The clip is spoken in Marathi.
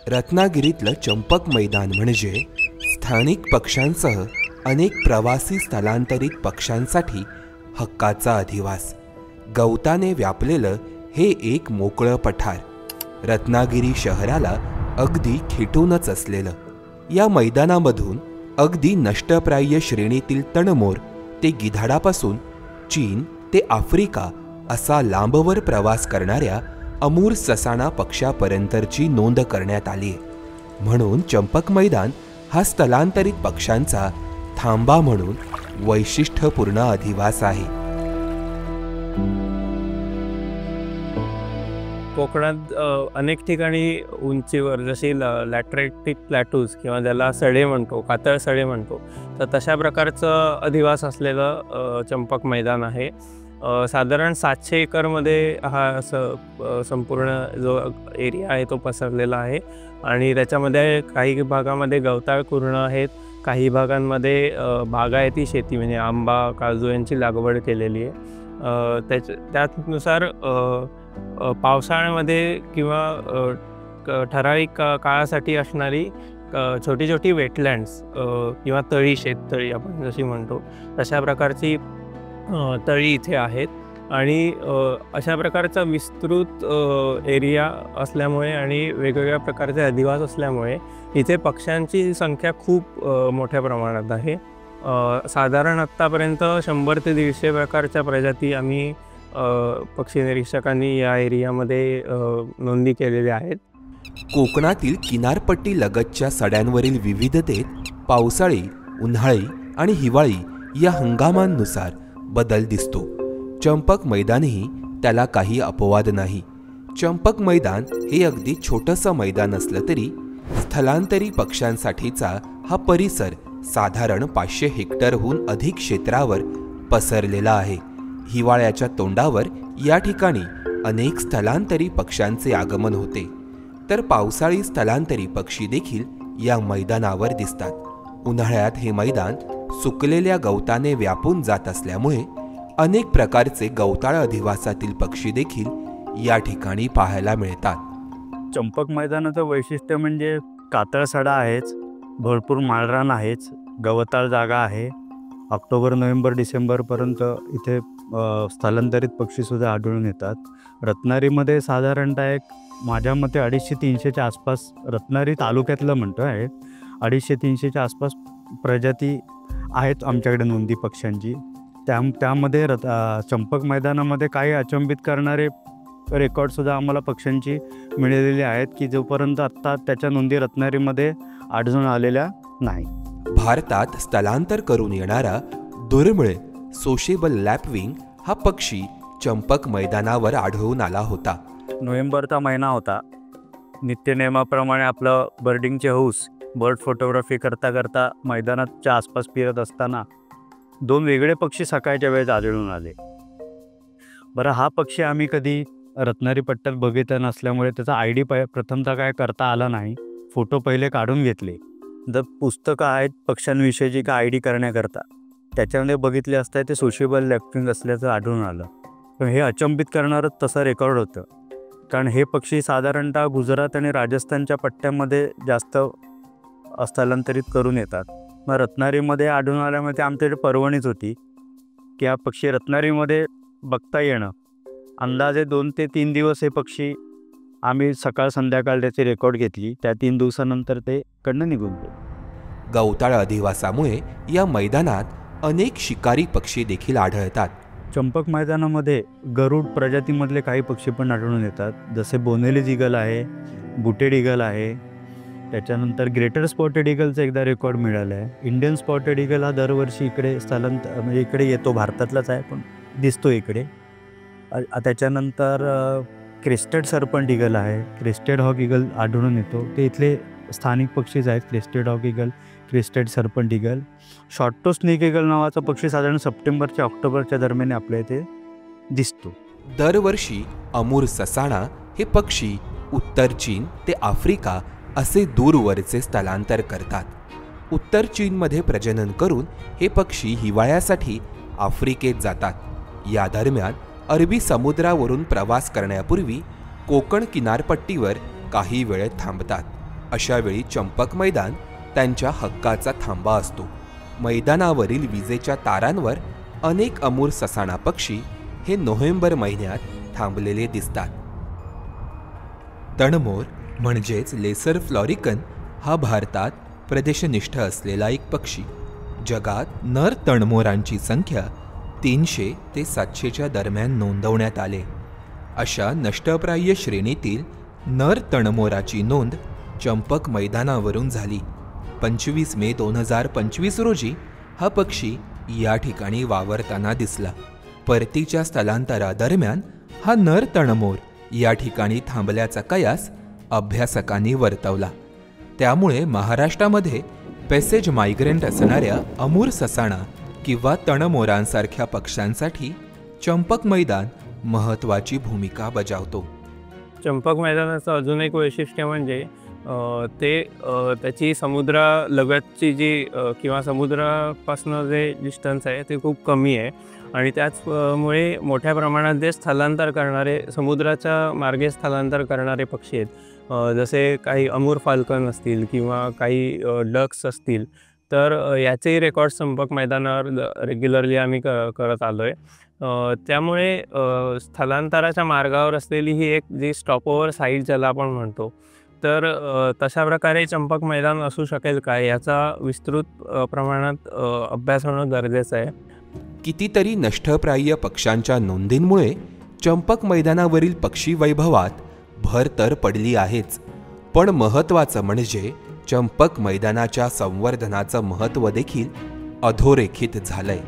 रत्नागिरीतलं चंपक मैदान म्हणजे स्थानिक पक्ष्यांसह अनेक प्रवासी स्थलांतरित पक्ष्यांसाठी हक्काचा अधिवास. गवताने व्यापलेलं हे एक मोकळं पठार रत्नागिरी शहराला अगदी खेटूनच असलेलं. या मैदानामधून अगदी नष्टप्राय श्रेणीतील तणमोर ते गिधाडापासून चीन ते आफ्रिका असा लांबवर प्रवास करणाऱ्या अमूर ससाणा पक्ष्यापर्यंतची नोंद करण्यात आली आहे. म्हणून चंपक मैदान हा स्थलांतरित पक्ष्यांचा थांबा म्हणून वैशिष्ट्यपूर्ण अधिवास आहे. कोकणात अनेक ठिकाणी उंचीवर जशी लॅटरेटिक प्लॅटूज किंवा ज्याला सडे म्हणतो, कातळ सडे म्हणतो, तर तशा प्रकारचं अधिवास असलेलं चंपक मैदान आहे. साधारण 700 एकरमध्ये हा संपूर्ण जो एरिया आहे तो पसरलेला आहे आणि त्याच्यामध्ये काही भागामध्ये गवताळ कुरण आहेत, काही भागांमध्ये बागायती शेती म्हणजे आंबा, काजू यांची लागवड केलेली आहे. त्यानुसार पावसाळ्यामध्ये किंवा ठराविक काळासाठी असणारी छोटी छोटी वेटलँड्स किंवा तळी, शेततळी आपण जशी म्हणतो तशा प्रकारची तळी इथे आहेत आणि अशा प्रकारचा विस्तृत एरिया असल्यामुळे आणि वेगवेगळ्या प्रकारचे अधिवास असल्यामुळे इथे पक्ष्यांची संख्या खूप मोठ्या प्रमाणात आहे. साधारण आत्तापर्यंत 100 ते 150 प्रकारच्या प्रजाती आम्ही पक्षी निरीक्षकांनी या एरियामध्ये नोंदी केलेल्या आहेत. कोकणातील किनारपट्टी लगतच्या सड्यांवरील विविधतेत पावसाळी, उन्हाळी आणि हिवाळी या हंगामांनुसार बदल दिसतो. चंपक मैदानही त्याला काही अपवाद नाही. चंपक मैदान हे अगदी छोटंसं मैदान असलं तरी स्थलांतरी पक्ष्यांसाठीचा हा परिसर साधारण 500 हेक्टरहून अधिक क्षेत्रावर पसरलेला आहे. हिवाळ्याच्या तोंडावर या ठिकाणी अनेक स्थलांतरी पक्ष्यांचे आगमन होते, तर पावसाळी स्थलांतरी पक्षी देखील या मैदानावर दिसतात. उन्हाळ्यात हे मैदान सुकलेल्या गवताने व्यापून जात असल्यामुळे अनेक प्रकारचे गवताळ अधिवासातील पक्षी देखील या ठिकाणी पाहायला मिळतात. चंपक मैदानाचं वैशिष्ट्य म्हणजे कातळ सडा आहेच, भरपूर माळरान आहेच, गवताळ जागा आहे. ऑक्टोबर, नोव्हेंबर, डिसेंबरपर्यंत इथे स्थलांतरित पक्षीसुद्धा आढळून येतात. रत्नागिरीमध्ये साधारणतः एक माझ्या मते 250-300च्या आसपास, रत्नागिरी तालुक्यातलं म्हणतो आहे, 250-300च्या आसपास प्रजाती आहेत आमच्याकडे नोंदी पक्ष्यांची. त्यामध्ये चंपक मैदानामध्ये काही अचंबित करणारे रेकॉर्डसुद्धा आम्हाला पक्ष्यांची मिळालेली आहेत की जोपर्यंत आत्ता त्याच्या नोंदी रत्नागिरीमध्ये आढळून आलेल्या नाही. भारतात स्थलांतर करून येणारा दुर्मिळ सोशेबल लॅपविंग हा पक्षी चंपक मैदानावर आढळून आला होता. नोव्हेंबरचा महिना होता. नित्यनेमाप्रमाणे आपलं बर्डिंगचे हौस, बर्ड फोटोग्राफी करता करता मैदानाच्या आसपास फिरत असताना 2 वेगळे पक्षी सकाळच्या वेळेस आढळून आले. बरं, हा पक्षी आम्ही कधी रत्नागिरी पट्ट्यात बघितला नसल्यामुळे त्याचा ID प्रथमतः काय करता आला नाही. फोटो पहिले काढून घेतले. जर पुस्तकं आहेत पक्ष्यांविषयीची का ID करण्याकरता, त्याच्यामध्ये बघितले असता ते सोशेबल लॅपविंग असल्याचं आढळून आलं. पण हे अचंबित करणारं तसं रेकॉर्ड होतं, कारण हे पक्षी साधारणतः गुजरात आणि राजस्थानच्या पट्ट्यामध्ये जास्त स्थलांतरित करून येतात. मग रत्नागिरीमध्ये आढळून आल्यामुळे आमच्याकडे पर्वणीच होती की हा पक्षी रत्नागिरीमध्ये बघता येणं. अंदाजे 2 ते 3 दिवस हे पक्षी आम्ही सकाळ संध्याकाळ त्याची रेकॉर्ड घेतली. त्या 3 दिवसानंतर ते कडनं निघून गेले. गवताळ अधिवासामुळे या मैदानात अनेक शिकारी पक्षी देखील आढळतात. चंपक मैदानामध्ये गरुड प्रजातीमधले काही पक्षी पण आढळून येतात, जसे बोनेलीज ईगल आहे, बुटेड ईगल आहे. त्याच्यानंतर ग्रेटर स्पॉटेड ईगलचा एकदा रेकॉर्ड मिळाला आहे. इंडियन स्पॉटेड ईगल हा दरवर्षी इकडे म्हणजे इकडे येतो, भारतातलाच आहे पण दिसतो इकडे. त्याच्यानंतर क्रेस्टेड सर्पंट ईगल आहे, क्रेस्टेड हॉक ईगल आढळून येतो. ते इथले स्थानिक पक्षीच आहेत, crested hawk eagle, crested serpent eagle. Short toed snake eagle नावाचा पक्षी साधारण सप्टेंबर ते ऑक्टोबरच्या दरम्यान आपल्या इथे दिसतो. दरवर्षी अमूर ससाणा हे पक्षी उत्तर चीन ते आफ्रिका असे दूरवरचे स्थलांतर करतात. उत्तर चीनमध्ये प्रजनन करून हे पक्षी हिवाळ्यासाठी आफ्रिकेत जातात. या दरम्यान अरबी समुद्रावरून प्रवास करण्यापूर्वी कोकण किनारपट्टीवर काही वेळ थांबतात. अशा वेळी चंपक मैदान त्यांच्या हक्काचा थांबा असतो. मैदानावरील विजेच्या तारांवर अनेक अमूर ससाणा पक्षी हे नोव्हेंबर महिन्यात थांबलेले दिसतात. तणमोर म्हणजेच लेसर फ्लॉरिकन हा भारतात प्रदेशनिष्ठ असलेला एक पक्षी. जगात नर तणमोरांची संख्या 300 ते 700च्या दरम्यान नोंदवण्यात आले. अशा नष्टप्राय श्रेणीतील नर तणमोराची नोंद चंपक मैदानावरून झाली. 25 मे 2025 रोजी हा पक्षी या ठिकाणी वावरताना दिसला. परतीच्या स्थलांतरादरम्यान हा नर तणमोर या ठिकाणी थांबल्याचा कयास अभ्यासकांनी वर्तवला. त्यामुळे महाराष्ट्रामध्ये पॅसेज मायग्रंट असणाऱ्या अमूर ससाणा किंवा तणमोरांसारख्या पक्ष्यांसाठी चंपक मैदान महत्त्वाची भूमिका बजावतो. चंपक मैदानाचं अजून एक वैशिष्ट्य म्हणजे त्याची समुद्रालगतची जी किंवा समुद्रापासून जे डिस्टन्स आहे ते खूप कमी आहे आणि त्याचमुळे मोठ्या प्रमाणात जे स्थलांतर करणारे समुद्राच्या मार्गे स्थलांतर करणारे पक्षी आहेत, जसे काही अमूर फाल्कन असतील किंवा काही डक्स असतील, तर याचेही रेकॉर्ड चंपक मैदानावर रेग्युलरली आम्ही करत आलो आहे. त्यामुळे स्थलांतराच्या मार्गावर असलेली ही एक जी स्टॉपओव्हर साईट ज्याला आपण म्हणतो, तर तशा प्रकारे चंपक मैदान असू शकेल का याचा विस्तृत प्रमाणात अभ्यास होणं गरजेचं आहे. कितीतरी नष्टप्राय पक्ष्यांच्या नोंदींमुळे चंपक मैदानावरील पक्षी वैभवात भर तर पडली आहेच, पण महत्त्वाचं म्हणजे चंपक मैदानाच्या संवर्धनाचं महत्त्व देखील अधोरेखित झालंय.